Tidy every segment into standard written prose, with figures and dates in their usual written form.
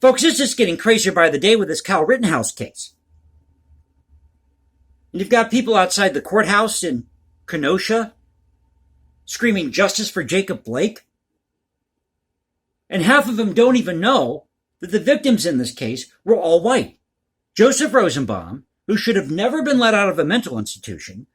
Folks, it's just getting crazier by the day with this Kyle Rittenhouse case. And you've got people outside the courthouse in Kenosha screaming justice for Jacob Blake. And half of them don't even know that the victims in this case were all white. Joseph Rosenbaum, who should have never been let out of a mental institution,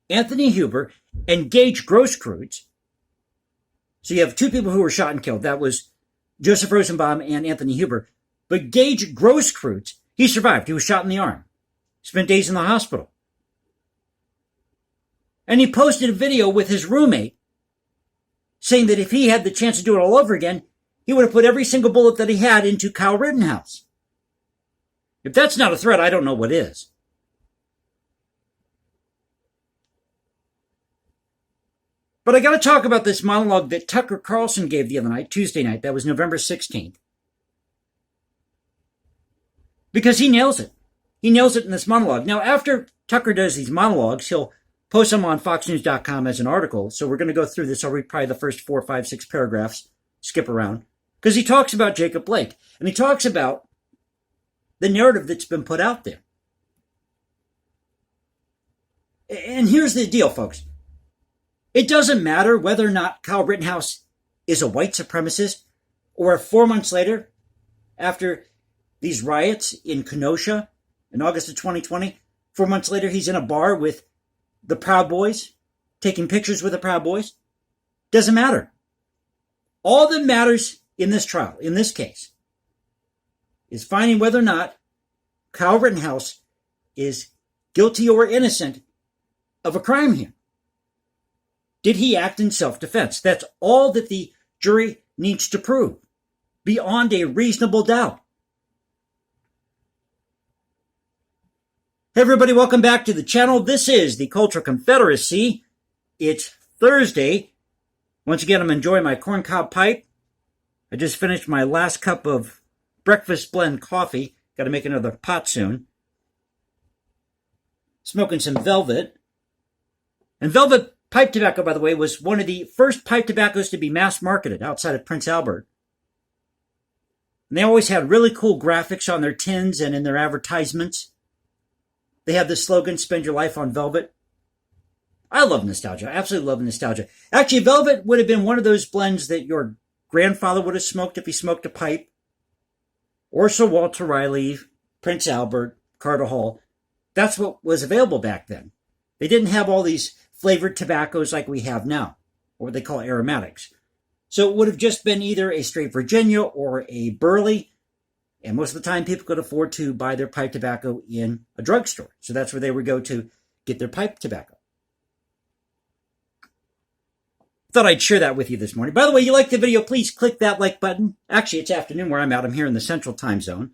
Anthony Huber, and Gage Grosskreutz. So you have two people who were shot and killed. That was Joseph Rosenbaum and Anthony Huber. But Gage Grosskreutz, he survived. He was shot in the arm. Spent days in the hospital. And he posted a video with his roommate saying that if he had the chance to do it all over again, he would have put every single bullet that he had into Kyle Rittenhouse. If that's not a threat, I don't know what is. But I got to talk about this monologue that Tucker Carlson gave the other night, Tuesday night. That was November 16th. Because he nails it. He nails it in this monologue. Now, after Tucker does these monologues, he'll post them on foxnews.com as an article. So we're going to go through this. I'll read probably the first 4, 5, 6 paragraphs, skip around. Because he talks about Jacob Blake. And he talks about the narrative that's been put out there. And here's the deal, folks. It doesn't matter whether or not Kyle Rittenhouse is a white supremacist, or if 4 months later, after these riots in Kenosha in August of 2020, 4 months later he's in a bar with the Proud Boys, taking pictures with the Proud Boys. Doesn't matter. All that matters in this trial, in this case, is finding whether or not Kyle Rittenhouse is guilty or innocent of a crime here. Did he act in self-defense? That's all that the jury needs to prove, beyond a reasonable doubt. Hey everybody, welcome back to the channel. This is the Cultural Confederacy. It's Thursday. Once again, I'm enjoying my corncob pipe. I just finished my last cup of breakfast blend coffee. Got to make another pot soon. Smoking some Velvet. And Velvet pipe tobacco, by the way, was one of the first pipe tobaccos to be mass marketed outside of Prince Albert. And they always had really cool graphics on their tins and in their advertisements. They have the slogan, spend your life on Velvet. I love nostalgia. I absolutely love nostalgia. Actually, Velvet would have been one of those blends that your grandfather would have smoked if he smoked a pipe. Or Sir Walter Raleigh, Prince Albert, Carter Hall. That's what was available back then. They didn't have all these flavored tobaccos like we have now, or what they call aromatics. So it would have just been either a straight Virginia or a Burley, and most of the time people could afford to buy their pipe tobacco in a drugstore. So that's where they would go to get their pipe tobacco. Thought I'd share that with you this morning. By the way, you like the video, please click that like button. Actually, it's afternoon where I'm at. I'm here in the Central Time Zone.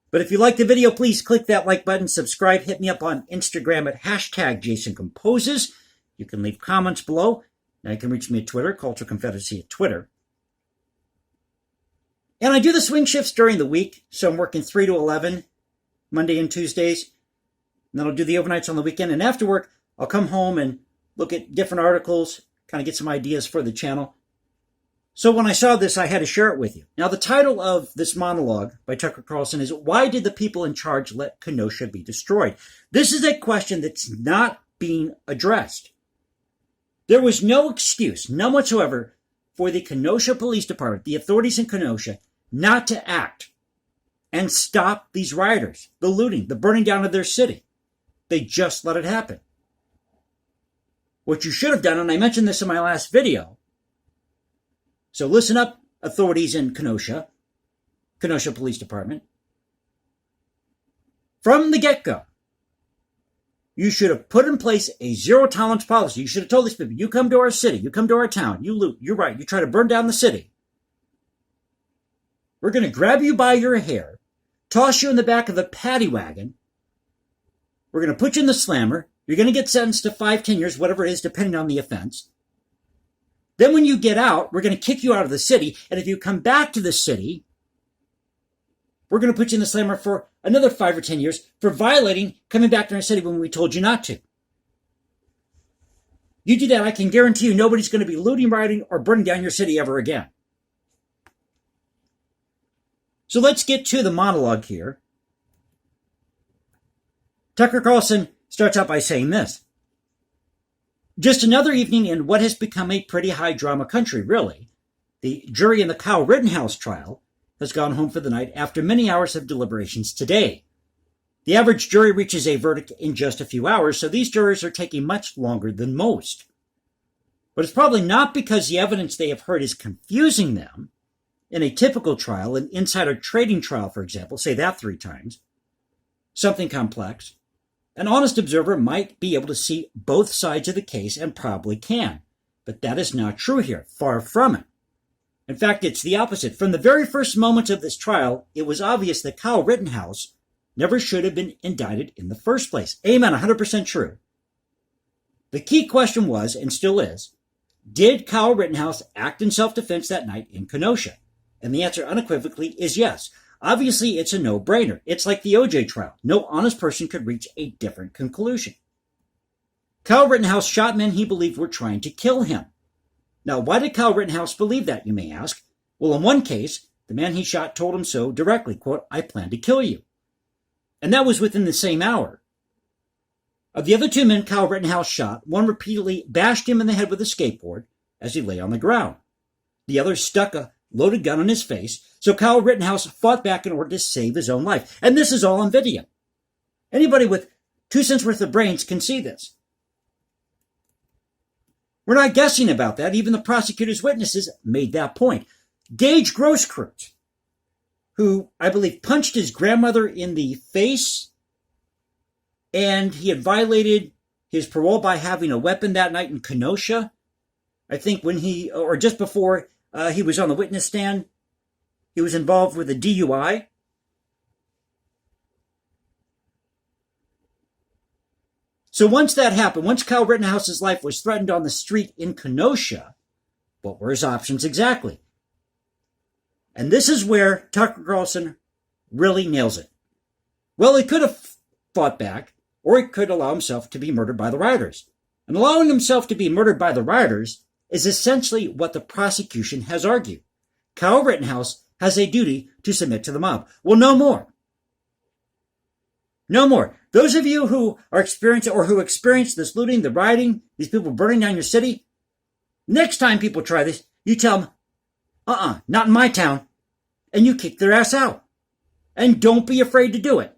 But if you like the video, please click that like button, subscribe, hit me up on Instagram at #JasonComposes. You can leave comments below. Now you can reach me at Twitter, Cultural Confederacy at Twitter. And I do the swing shifts during the week, so I'm working 3 to 11, Monday and Tuesdays. And then I'll do the overnights on the weekend. And after work, I'll come home and look at different articles, kind of get some ideas for the channel. So when I saw this, I had to share it with you. Now, the title of this monologue by Tucker Carlson is, Why Did the People in Charge Let Kenosha Be Destroyed? This is a question that's not being addressed. There was no excuse, none whatsoever, for the Kenosha Police Department, the authorities in Kenosha, not to act and stop these rioters, the looting, the burning down of their city. They just let it happen. What you should have done, and I mentioned this in my last video, so listen up, authorities in Kenosha Police Department. From the get-go, you should have put in place a zero-tolerance policy. You should have told these people, you come to our city, you come to our town, you loot, you're right, you try to burn down the city. We're going to grab you by your hair, toss you in the back of a paddy wagon. We're going to put you in the slammer. You're going to get sentenced to 5, 10 years, whatever it is, depending on the offense. Then when you get out, we're going to kick you out of the city. And if you come back to the city, we're going to put you in the slammer for another 5 or 10 years for violating coming back to our city when we told you not to. You do that, I can guarantee you nobody's going to be looting, rioting, or burning down your city ever again. So let's get to the monologue here. Tucker Carlson starts out by saying this. Just another evening in what has become a pretty high drama country, really. The jury in the Kyle Rittenhouse trial has gone home for the night after many hours of deliberations today. The average jury reaches a verdict in just a few hours, so these jurors are taking much longer than most. But it's probably not because the evidence they have heard is confusing them. In a typical trial, an insider trading trial, for example, say that 3 times, something complex, an honest observer might be able to see both sides of the case and probably can. But that is not true here. Far from it. In fact, it's the opposite. From the very first moments of this trial, it was obvious that Kyle Rittenhouse never should have been indicted in the first place. Amen, 100% true. The key question was, and still is, did Kyle Rittenhouse act in self-defense that night in Kenosha? And the answer unequivocally is yes. Obviously, it's a no-brainer. It's like the OJ trial. No honest person could reach a different conclusion. Kyle Rittenhouse shot men he believed were trying to kill him. Now, why did Kyle Rittenhouse believe that, you may ask? Well, in one case, the man he shot told him so directly, quote, "I plan to kill you." And that was within the same hour. Of the other 2 men Kyle Rittenhouse shot, one repeatedly bashed him in the head with a skateboard as he lay on the ground. The other stuck a loaded gun on his face, so Kyle Rittenhouse fought back in order to save his own life. And this is all on video. Anybody with 2 cents worth of brains can see this. We're not guessing about that. Even the prosecutor's witnesses made that point. Gage Grosskreutz, who I believe punched his grandmother in the face, and he had violated his parole by having a weapon that night in Kenosha. I think when or just before he was on the witness stand, he was involved with a DUI. So once that happened, once Kyle Rittenhouse's life was threatened on the street in Kenosha, what were his options exactly? And this is where Tucker Carlson really nails it. Well, he could have fought back, or he could allow himself to be murdered by the rioters. And allowing himself to be murdered by the rioters is essentially what the prosecution has argued. Kyle Rittenhouse has a duty to submit to the mob. Well, no more. No more. Those of you who are experiencing or who experienced this looting, the rioting, these people burning down your city, next time people try this, you tell them, not in my town, and you kick their ass out. And don't be afraid to do it.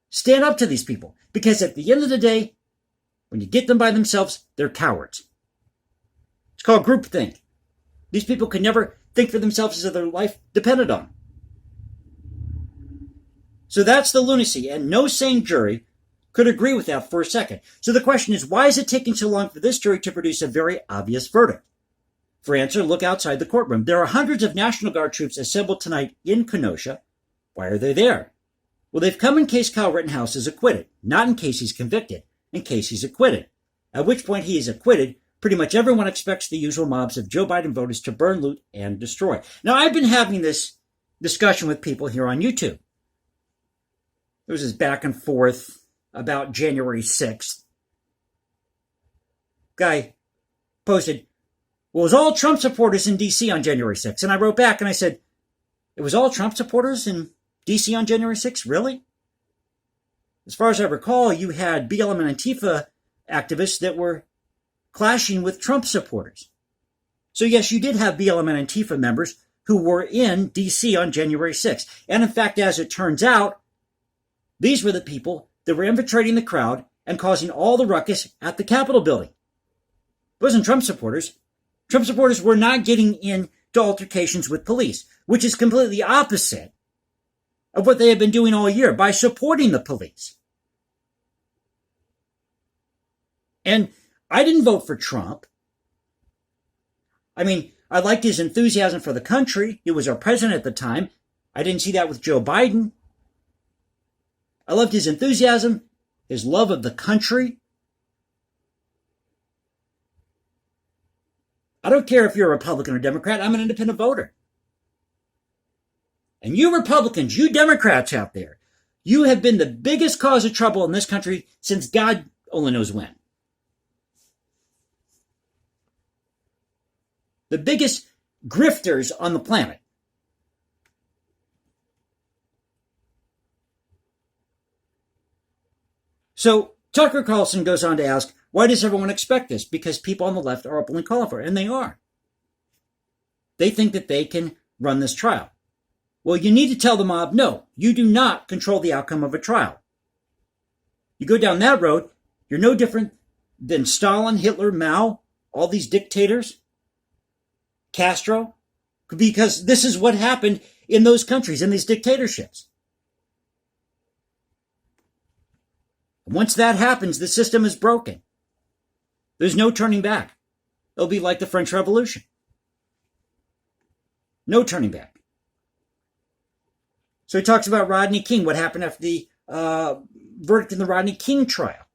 Stand up to these people, because at the end of the day, when you get them by themselves, they're cowards. It's called groupthink. These people could never think for themselves as if their life depended on. So that's the lunacy, and no sane jury could agree with that for a second. So the question is, why is it taking so long for this jury to produce a very obvious verdict? For answer, look outside the courtroom. There are hundreds of National Guard troops assembled tonight in Kenosha. Why are they there? Well, they've come in case Kyle Rittenhouse is acquitted, not in case he's convicted, in case he's acquitted. At which point he is acquitted, pretty much everyone expects the usual mobs of Joe Biden voters to burn, loot, and destroy. Now, I've been having this discussion with people here on YouTube. There was this back and forth about January 6th. Guy posted, well, it was all Trump supporters in D.C. on January 6th. And I wrote back and I said, it was all Trump supporters in D.C. on January 6th? Really? As far as I recall, you had BLM and Antifa activists that were clashing with Trump supporters. So yes, you did have BLM and Antifa members who were in D.C. on January 6th. And in fact, as it turns out, these were the people that were infiltrating the crowd and causing all the ruckus at the Capitol building. It wasn't Trump supporters. Trump supporters were not getting into altercations with police, which is completely opposite of what they have been doing all year by supporting the police. And I didn't vote for Trump. I mean, I liked his enthusiasm for the country. He was our president at the time. I didn't see that with Joe Biden. I loved his enthusiasm, his love of the country. I don't care if you're a Republican or Democrat. I'm an independent voter. And you Republicans, you Democrats out there, you have been the biggest cause of trouble in this country since God only knows when. The biggest grifters on the planet. So Tucker Carlson goes on to ask, why does everyone expect this? Because people on the left are openly calling for it, and they are. They think that they can run this trial. Well, you need to tell the mob, no, you do not control the outcome of a trial. You go down that road, you're no different than Stalin, Hitler, Mao, all these dictators, Castro, because this is what happened in those countries, in these dictatorships. Once that happens, the system is broken. There's no turning back. It'll be like the French Revolution. No turning back. So he talks about Rodney King, what happened after the verdict in the Rodney King trial.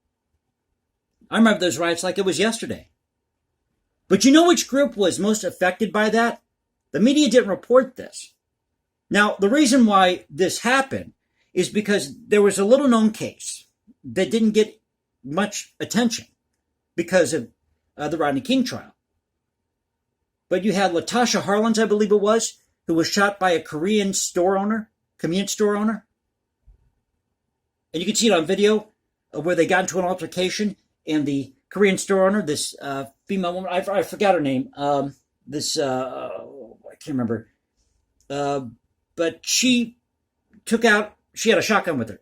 I remember those riots like it was yesterday. But you know which group was most affected by that? The media didn't report this. Now, the reason why this happened is because there was a little known case that didn't get much attention because of the Rodney King trial. But you had Latasha Harlins, I believe it was, who was shot by a convenience store owner. And you can see it on video where they got into an altercation, and the Korean store owner, this female woman, I forgot her name, I can't remember, but she had a shotgun with her,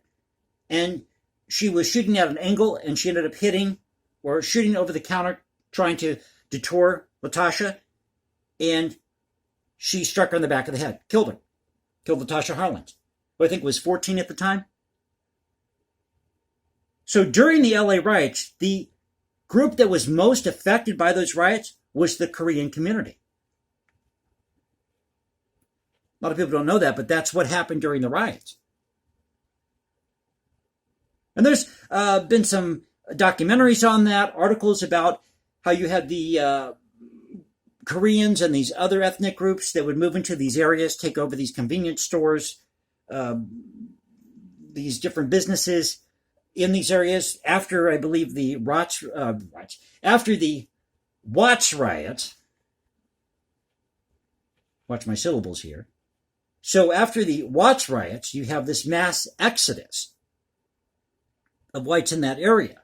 and she was shooting at an angle, and she ended up shooting over the counter, trying to detour Latasha, and she struck her in the back of the head, killed Latasha Harlins, who I think was 14 at the time. So during the LA riots, the group that was most affected by those riots was the Korean community. A lot of people don't know that, but that's what happened during the riots. And there's been some documentaries on that, articles about how you had the Koreans and these other ethnic groups that would move into these areas, take over these convenience stores, these different businesses in these areas after, I believe, after the Watts riot. Watch my syllables here. So after the Watts riots, you have this mass exodus of whites in that area.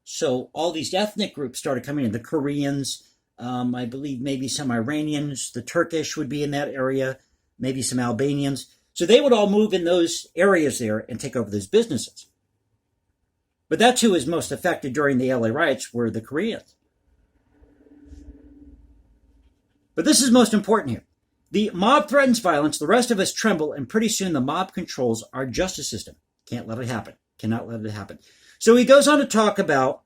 So all these ethnic groups started coming in. The Koreans, I believe maybe some Iranians, the Turkish would be in that area, maybe some Albanians. So they would all move in those areas there and take over those businesses. But that's who was most affected during the LA riots were the Koreans. But this is most important here. The mob threatens violence, the rest of us tremble, and pretty soon the mob controls our justice system. Can't let it happen. Cannot let it happen. So he goes on to talk about,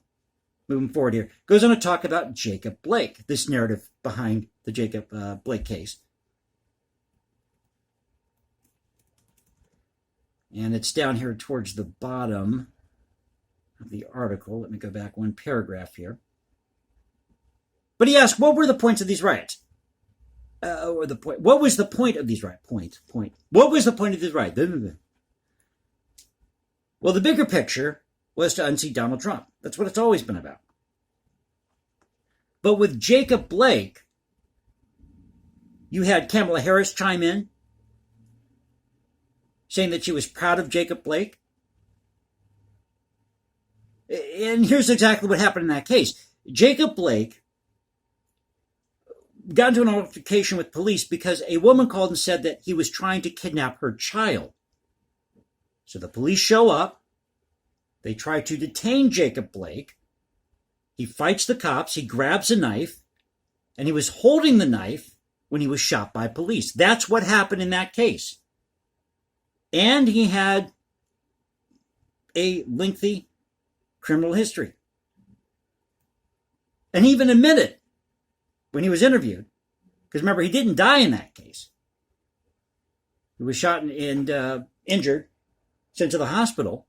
moving forward here, goes on to talk about Jacob Blake, this narrative behind the Jacob Blake case. And it's down here towards the bottom of the article. Let me go back one paragraph here. But he asked, what were the points of these riots? What was the point of these riots? What was the point of these riots? Well, the bigger picture was to unseat Donald Trump. That's what it's always been about. But with Jacob Blake, you had Kamala Harris chime in, saying that she was proud of Jacob Blake. And here's exactly what happened in that case. Jacob Blake got into an altercation with police because a woman called and said that he was trying to kidnap her child. So the police show up. They try to detain Jacob Blake. He fights the cops. He grabs a knife. And he was holding the knife when he was shot by police. That's what happened in that case. And he had a lengthy criminal history. And he even admitted when he was interviewed, because remember, he didn't die in that case. He was shot and injured, sent to the hospital,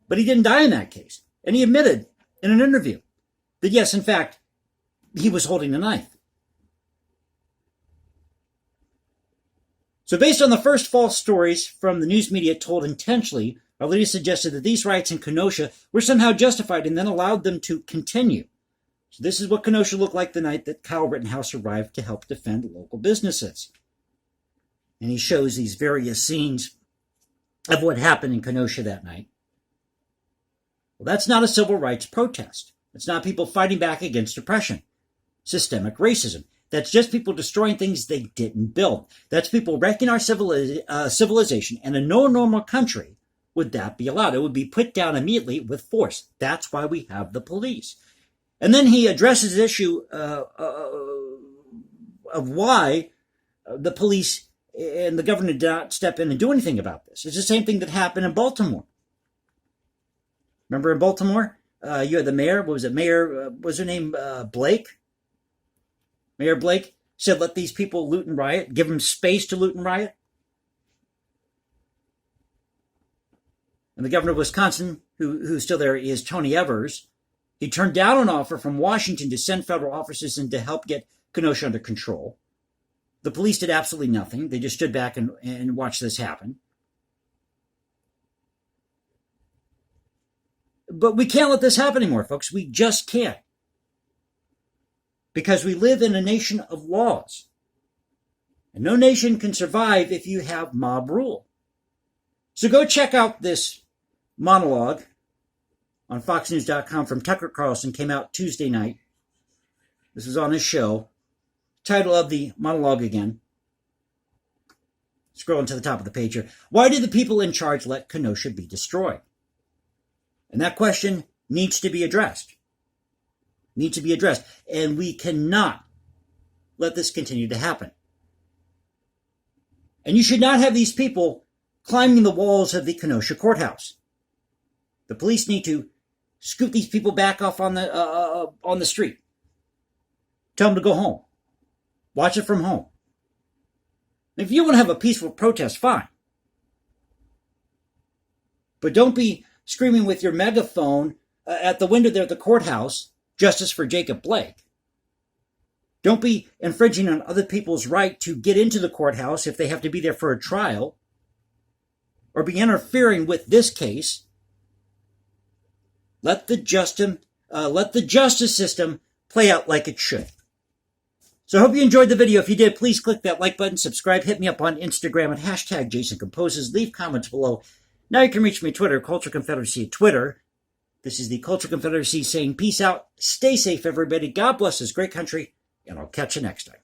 but he didn't die in that case. And he admitted in an interview that yes, in fact, he was holding the knife. So based on the first false stories from the news media told intentionally, our leaders suggested that these riots in Kenosha were somehow justified and then allowed them to continue. So this is what Kenosha looked like the night that Kyle Rittenhouse arrived to help defend local businesses. And he shows these various scenes of what happened in Kenosha that night. Well, that's not a civil rights protest. It's not people fighting back against oppression, systemic racism. That's just people destroying things they didn't build. That's people wrecking our civilization. And in no normal country would that be allowed. It would be put down immediately with force. That's why we have the police. And then he addresses the issue of why the police and the government did not step in and do anything about this. It's the same thing that happened in Baltimore. Remember in Baltimore? You had the mayor. What was it? Mayor, was her name Blake? Mayor Blake said, let these people loot and riot. Give them space to loot and riot. And the governor of Wisconsin, who's still there, is Tony Evers. He turned down an offer from Washington to send federal officers in to help get Kenosha under control. The police did absolutely nothing. They just stood back and watched this happen. But we can't let this happen anymore, folks. We just can't. Because we live in a nation of laws. And no nation can survive if you have mob rule. So go check out this monologue on foxnews.com from Tucker Carlson. Came out Tuesday night. This was on his show. Title of the monologue again. Scrolling to the top of the page here. Why did the people in charge let Kenosha be destroyed? And that question needs to be addressed. Needs to be addressed. And we cannot let this continue to happen. And you should not have these people climbing the walls of the Kenosha courthouse. The police need to scoot these people back off on the street. Tell them to go home. Watch it from home. If you want to have a peaceful protest, fine. But don't be screaming with your megaphone at the window there at the courthouse, justice for Jacob Blake. Don't be infringing on other people's right to get into the courthouse if they have to be there for a trial, or be interfering with this case. Let the justice system play out like it should. So I hope you enjoyed the video. If you did, please click that like button, subscribe, hit me up on Instagram at hashtag Jason Composes, leave comments below. Now you can reach me on Twitter, Culture Confederacy at Twitter. This is the Culture Confederacy saying peace out, stay safe everybody, God bless this great country, and I'll catch you next time.